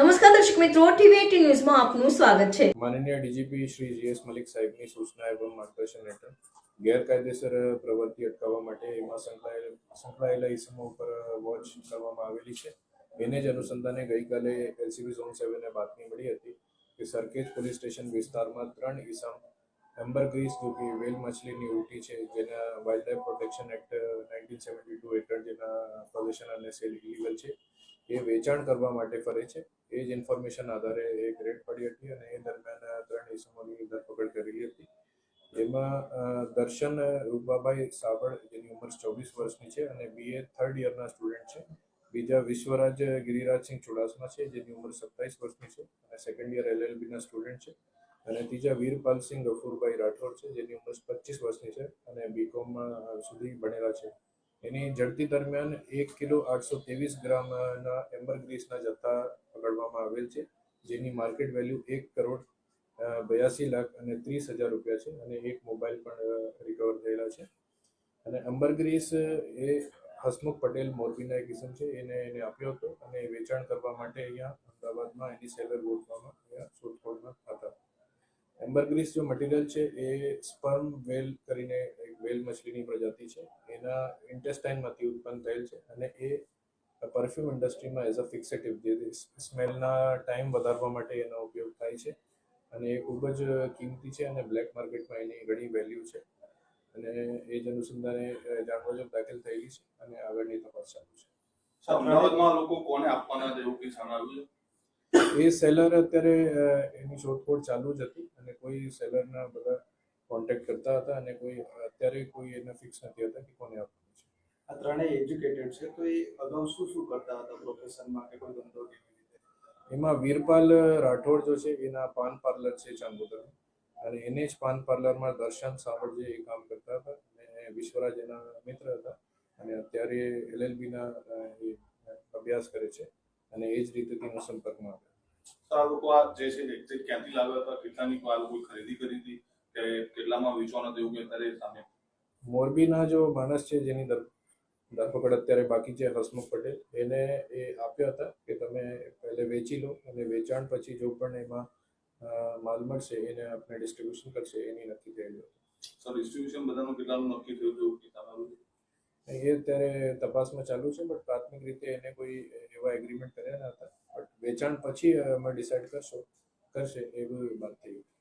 નમસ્કાર દર્શક મિત્રો, ટીવી18 ન્યૂઝમાં આપનું સ્વાગત છે। માનનીય ડીજીપી શ્રી જીએસ મલિક સાહેબની સૂચના એવં માર્ગદર્શન હેઠળ ગેરકાયદેસર પ્રવૃત્તિ અટકાવવા માટે એમાં સંકળાયેલા ઇસમો ઉપર વોચ કરવામાં આવેલી છે। એને જ અનુસંધાને ગઈકાલે એલસીબી ઝોન 7ને બાતમી મળી હતી કે સરખેજ પોલીસ સ્ટેશન વિસ્તારમાં 3 ઇસમ એમ્બરગ્રીસ જો કે વેલ માછલીની ઉલટી છે, જેના વાઇલ્ડલાઇફ પ્રોટેક્શન એક્ટ 1972 હેઠળ જેના પોઝિશન અને સેલ ઇલીગલ છે, એ વેચાણ કરવા માટે ફરે છે। એ જ ઇન્ફોર્મેશન આધારે એક રેડ પડી હતી અને એ દરમિયાન 3 ઇસમોની ધરપકડ કરેલી હતી। એમાં દર્શન રૂપાભાઈ સાબળ, જેની ઉંમર 24 વર્ષની છે અને બીએ થર્ડ યરના સ્ટુડન્ટ છે। બીજા વિશ્વરાજ ગિરિરાજસિંહ ચુડાસમા છે, જેની ઉંમર 27 વર્ષની છે અને સેકન્ડ યર એલએલબીના સ્ટુડન્ટ છે। અને ત્રીજા વીરપાલસિંહ ગફુરભાઈ રાઠોડ છે, જેની ઉંમર 25 વર્ષની છે અને બીકોમમાં સુધી ભણેલા છે। એની ઝડપી દરમિયાન 1 કિલો 823 ગ્રામના એમ્બરગ્રીસના જથ્થા પકડવામાં આવેલ છે, જેની માર્કેટ વેલ્યુ 1,82,30,00,000 રૂપિયા છે અને એક મોબાઈલ પણ રિકવર થયેલા છે। અને એમ્બરગ્રીસ એ હસમુખ પટેલ મોરબીના એક કિસ્મ છે, એને આપ્યો હતો અને વેચાણ કરવા માટે અહીંયા અમદાવાદમાં એની સેલર ગોઠવામાં અહીંયા શોધખોળમાં હતા। એમ્બરગ્રીસ જો મટીરિયલ છે એ સ્પર્મ વેલ કરીને એક વેલ મછલીની પ્રજાતિ છે, એના ઇન્ટેસ્ટાઇનમાંથી ઉત્પન્ન થયેલ છે અને એ પરફ્યુમ ઇન્ડસ્ટ્રીમાં એઝ અ ફિક્સેટિવ, જે સ્મેલના ટાઈમ વધારવા માટે એનો ઉપયોગ થાય છે અને એ ખૂબ જ કિંમતી છે અને બ્લેક માર્કેટમાં એની ઘણી વેલ્યુ છે અને એ જ અનુસંધાને જાણવાજોગ દાખલ થયેલી છે અને આગળની તપાસ ચાલુ છે। અમદાવાદમાં લોકો કોને આપવાના છે એવું કંઈ સામે આવ્યું છે? એ સેલર અત્યારે એની શોધખોળ ચાલુ જ હતી અને કોઈ સેલરના બધા કોન્ટેક્ટ કરતા હતા અને કોઈ અત્યારે કોઈ એને ફિક્સ નથી હતા કે કોને આપવાનું છે। આ ત્રણેય એજ્યુકેટેડ છે, તો એ અગાઉ શું કરતા હતા પ્રોફેશનમાં કે કોઈ ધંધો કેવી રીતે? એમાં વીરપાલ રાઠોડ જો છે એના પાન પાર્લર છે ચાંગોદર, અને એને જ પાન પાર્લરમાં દર્શન સાવળ જે એ કામ કરતા હતા અને વિશ્વરાજ એના મિત્ર હતા અને અત્યારે એલએલબીના અભ્યાસ કરે છે અને એ જ રીતે તેનો સંપર્કમાં આવ્યો। આ લોકો આ જે છે એક્ઝેક્ટ ક્યાંથી લાવ્યા હતા, કેટલાની આ લોકો ખરીદી કરી હતી કે કેટલામાં વેચવાના હતું એવું કે અત્યારે સામે? મોરબીના જો માણસ છે જેની ધરપકડ અત્યારે બાકી છે, હસમુખ પટેલ, એને એ આપ્યા હતા કે તમે પહેલે વેચી લો અને વેચાણ પછી જો પણ એમાં માલ મળશે એને આપણે ડિસ્ટ્રીબ્યુશન કરશે, એની નક્કી થયેલું હતું। સર, ડિસ્ટ્રીબ્યુશન બધાનું કેટલાનું નક્કી થયું હતું કે સામે? એ અત્યારે તપાસમાં ચાલુ છે, બટ પ્રાથમિક રીતે એને કોઈ એવા એગ્રીમેન્ટ કર્યા ન હતા, બટ વેચાણ પછી અમે ડિસાઇડ કરશે એવી વાત થઈ।